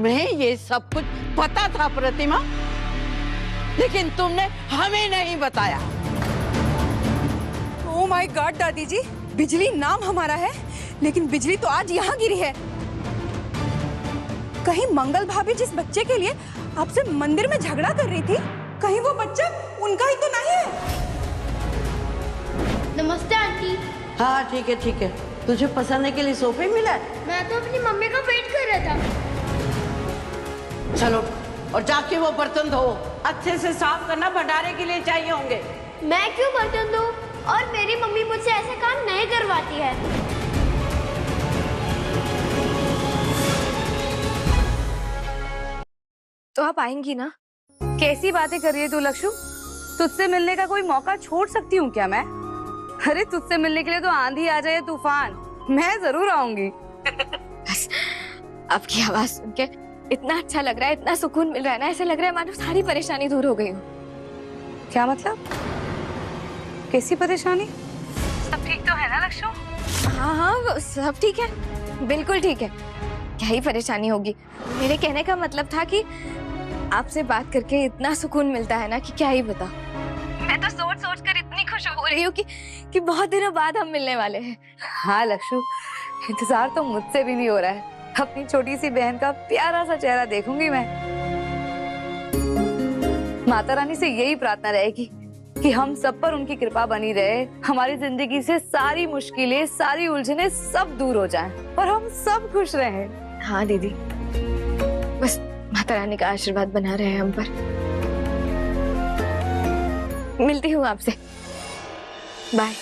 तुम्हें ये सब कुछ पता था प्रतिमा, लेकिन तुमने हमें नहीं बताया। ओह माय गॉड दादी जी, बिजली नाम हमारा है लेकिन बिजली तो आज यहाँ गिरी है। कहीं मंगल भाभी जिस बच्चे के लिए आपसे मंदिर में झगड़ा कर रही थी, कहीं वो बच्चा उनका ही तो नहीं है? नमस्ते आंटी। हाँ ठीक है, तुझे पसंद के लिए सोफे मिला है? मैं तो अपनी मम्मी का वेट कर रहा था। चलो और जाके वो बर्तन धो, अच्छे से साफ करना, भंडारे के लिए चाहिए होंगे। मैं क्यों बर्तन दूं? और मेरी मम्मी मुझसे ऐसा काम नहीं करवाती है। तो आप आएंगी ना? कैसी बातें कर रही है तू लक्षु? तुझसे मिलने का कोई मौका छोड़ सकती हूँ क्या मैं? अरे तुझसे मिलने के लिए तो आंधी आ जाए तूफान, मैं जरूर आऊंगी। बस आपकी आवाज सुन के इतना अच्छा लग रहा है, इतना सुकून मिल रहा है ना, ऐसा लग रहा है मानो सारी परेशानी दूर हो गई हो। क्या मतलब? कैसी परेशानी? सब ठीक तो है ना लक्षु? हाँ हाँ सब ठीक है, बिल्कुल ठीक है। क्या ही परेशानी होगी। मेरे कहने का मतलब था कि आपसे बात करके इतना सुकून मिलता है ना कि क्या ही बता। मैं तो सोच सोच कर इतनी खुश हो रही हूँ कि बहुत दिनों बाद हम मिलने वाले हैं। हाँ लक्षु, इंतजार तो मुझसे भी हो रहा है। अपनी छोटी सी बहन का प्यारा सा चेहरा देखूंगी मैं। माता रानी से यही प्रार्थना रहेगी कि हम सब पर उनकी कृपा बनी रहे, हमारी जिंदगी से सारी मुश्किलें, सारी उलझनें सब दूर हो जाएं और हम सब खुश रहें। हाँ दीदी, बस माता रानी का आशीर्वाद बना रहे हम पर। मिलती हूँ आपसे, बाय।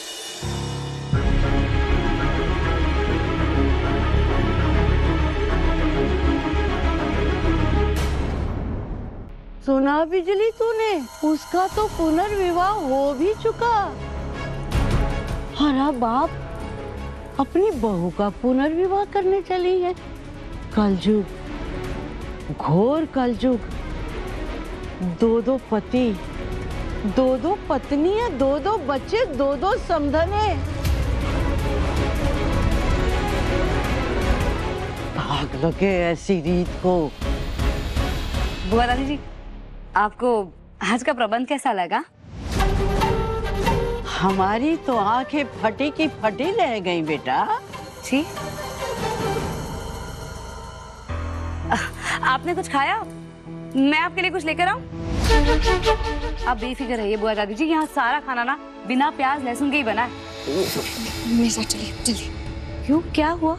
सुना बिजली तूने? उसका तो पुनर्विवाह हो भी चुका और अब आप अपनी बहू का पुनर्विवाह करने चली है। कलयुग, घोर कलयुग। दो पति, दो पत्नियां, दो बच्चे, दो समधने। भाग लगे ऐसी रीत को। बुआ दादी जी, आपको आज का प्रबंध कैसा लगा? हमारी तो आंखें फटी की फटी रह गई बेटा। जी, आपने कुछ खाया? मैं आपके लिए कुछ लेकर आऊं? आप बेफिक्र रहिए बुआ दादी जी, यहाँ सारा खाना ना बिना प्याज लहसुन के ही बना है। मेरे साथ चलिए जल्दी। क्यों, क्या हुआ?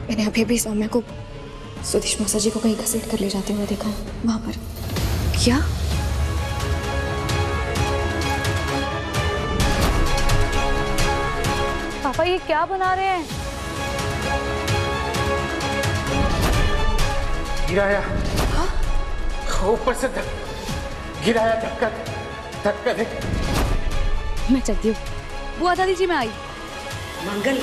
मैंने अभी भी सौम्या को सुदेश मौसा जी को कहीं घसीट कर ले जाते हुए देखा है, वहां पर। क्या? पापा ये क्या बना रहे हैं? गिराया, ऊपर से गिराया, धक्का दे। मैं चलती हूँ। बुआ दादी जी मैं आई। मंगल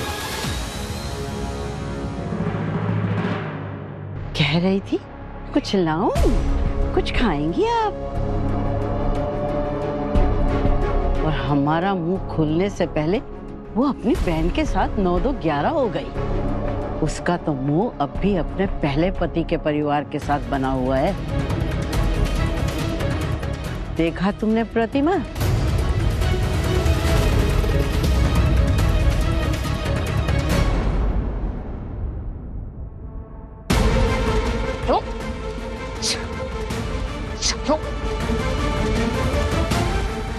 कह रही थी कुछ लाऊं, कुछ खाएंगी आप? और हमारा मुंह खुलने से पहले वो अपनी बहन के साथ 9-2-11 हो गई। उसका तो मुंह अब भी अपने पहले पति के परिवार के साथ बना हुआ है। देखा तुमने प्रतिमा?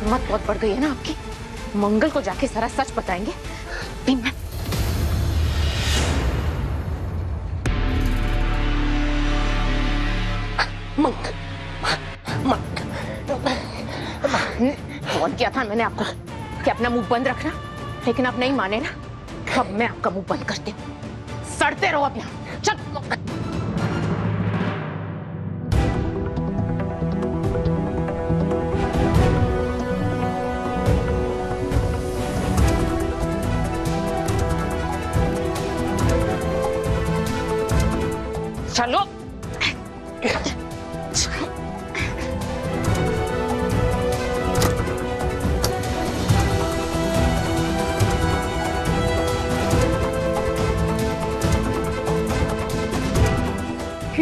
हिम्मत बहुत बढ़ गई है ना आपकी। मंगल को जाके सारा सच बताएंगे। बोल किया था मैंने आपको कि अपना मुंह बंद रखना, लेकिन आप नहीं माने ना। अब मैं आपका मुंह बंद करती हूँ। सड़ते रहो अब यहाँ। चल। चलो।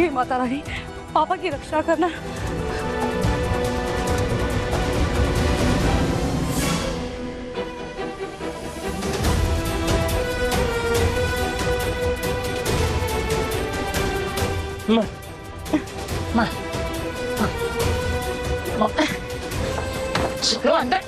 हे माता रानी, पापा की रक्षा करना। चलो अंदर।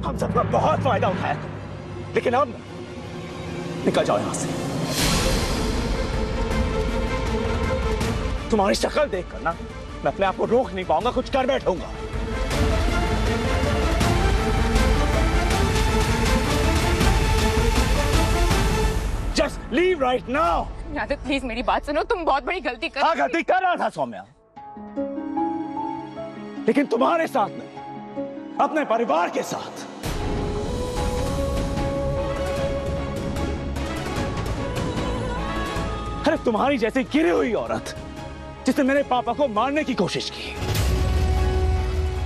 हम सबका बहुत फायदा उठाया, लेकिन अब निकल जाओ यहां से। तुम्हारी शक्ल देखकर ना मैं अपने आप को रोक नहीं पाऊंगा, कुछ कर बैठूंगा। Just leave right now. Yadav please मेरी बात सुनो, तुम बहुत बड़ी गलती कर। हाँ, गलती कर रहा था सौम्या, लेकिन तुम्हारे साथ नहीं, अपने परिवार के साथ। अरे तुम्हारी जैसी गिरी हुई औरत जिसने मेरे पापा को मारने की कोशिश की,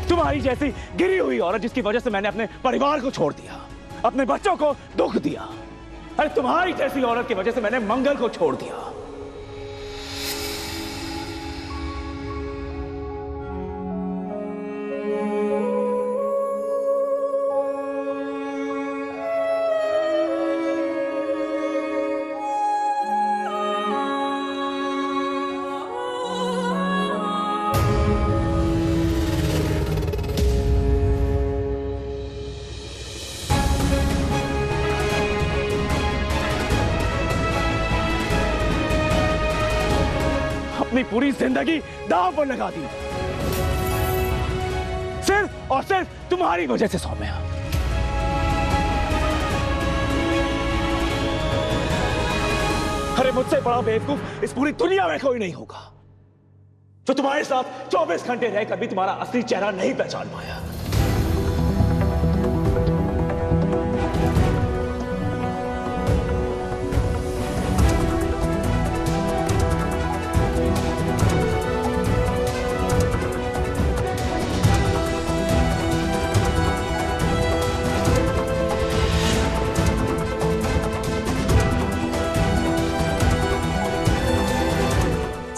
तुम्हारी जैसी गिरी हुई औरत जिसकी वजह से मैंने अपने परिवार को छोड़ दिया, अपने बच्चों को दुख दिया। अरे तुम्हारी जैसी औरत की वजह से मैंने मंगल को छोड़ दिया। अपनी पूरी जिंदगी दांव पर लगा दी, सिर्फ और सिर्फ तुम्हारी वजह से सौम्या। अरे मुझसे बड़ा बेवकूफ इस पूरी दुनिया में कोई नहीं होगा जो तुम्हारे साथ 24 घंटे रहकर भी तुम्हारा असली चेहरा नहीं पहचान पाया।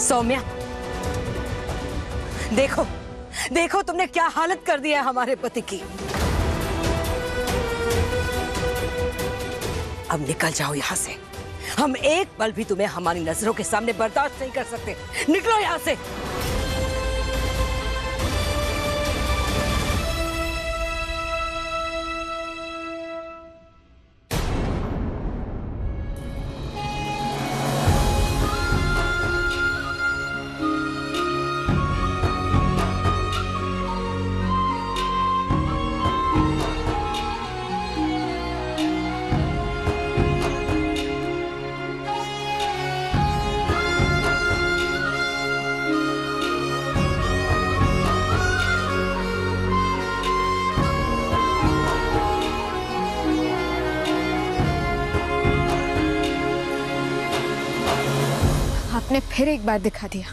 सौम्या, देखो देखो तुमने क्या हालत कर दी है हमारे पति की। अब निकल जाओ यहाँ से, हम एक पल भी तुम्हें हमारी नजरों के सामने बर्दाश्त नहीं कर सकते। निकलो यहाँ से। आपने फिर एक बार दिखा दिया,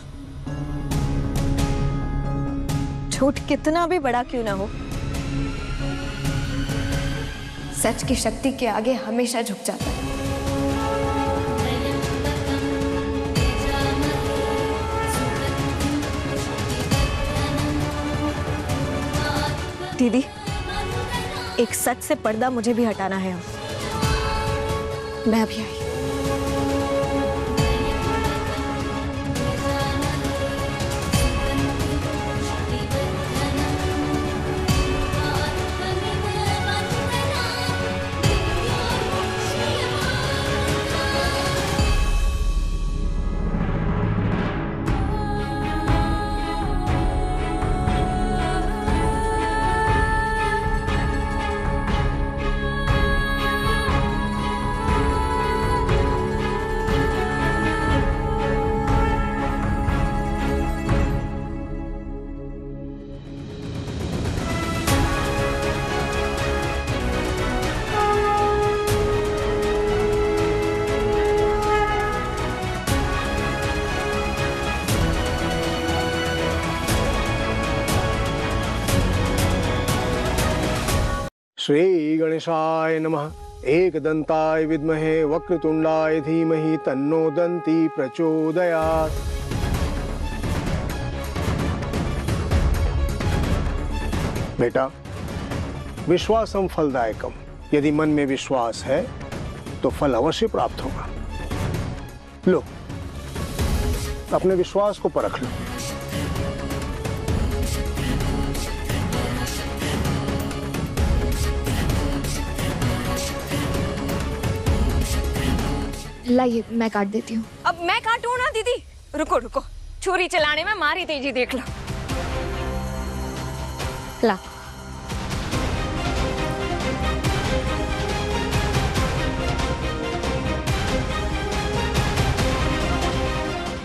झूठ कितना भी बड़ा क्यों ना हो, सच की शक्ति के आगे हमेशा झुक जाता है। दीदी, एक सच से पर्दा मुझे भी हटाना है। मैं अभी आई। श्री गणेशाय नमः। एकदंताय विद्महे वक्रतुंडाय धीमहि तन्नो दंती प्रचोदयात्। बेटा, विश्वासम फलदायकम। यदि मन में विश्वास है तो फल अवश्य प्राप्त होगा। लो, अपने विश्वास को परख लो। लाइए, मैं काट देती हूँ। अब मैं काटूं ना दीदी? रुको रुको, छुरी चलाने में मारी तेजी देख लो। ला।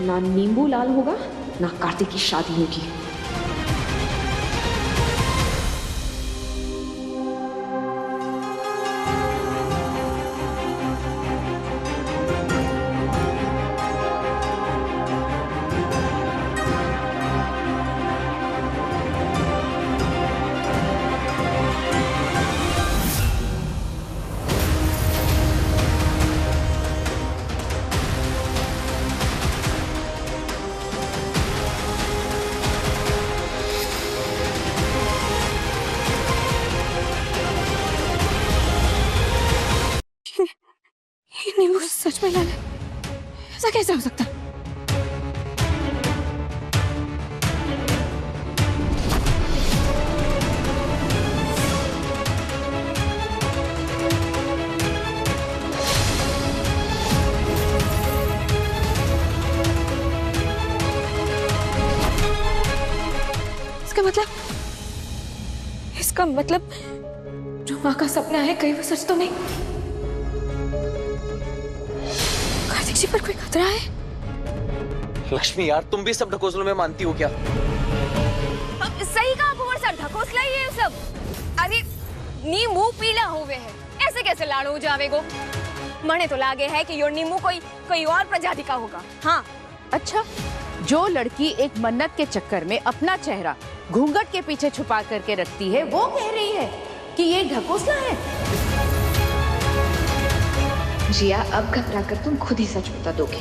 ना नींबू लाल होगा ना कार्तिक की शादी होगी। नींबू सच में लाल है? ऐसा कैसे हो सकता है? इसका मतलब जो माँ का सपना है कहीं वो सच तो नहीं? कार्तिक जी पर कोई खतरा है? लक्ष्मी यार, तुम भी सब ढकोसलों में मानती हो क्या? सही कहा कुंवर सर, ढकोसला ही है सब। अरे नींबू पीला हुए है, ऐसे कैसे लाड़ हो जावेगो? मने तो लागे है कि यो नींबू कोई और प्रजाति का होगा। हाँ। अच्छा, जो लड़की एक मन्नत के चक्कर में अपना चेहरा घूंघट के पीछे छुपा करके रखती है, वो कह रही है कि ये ढकोसला है। जिया, अब घबरा कर तुम खुद ही सच बता दोगे।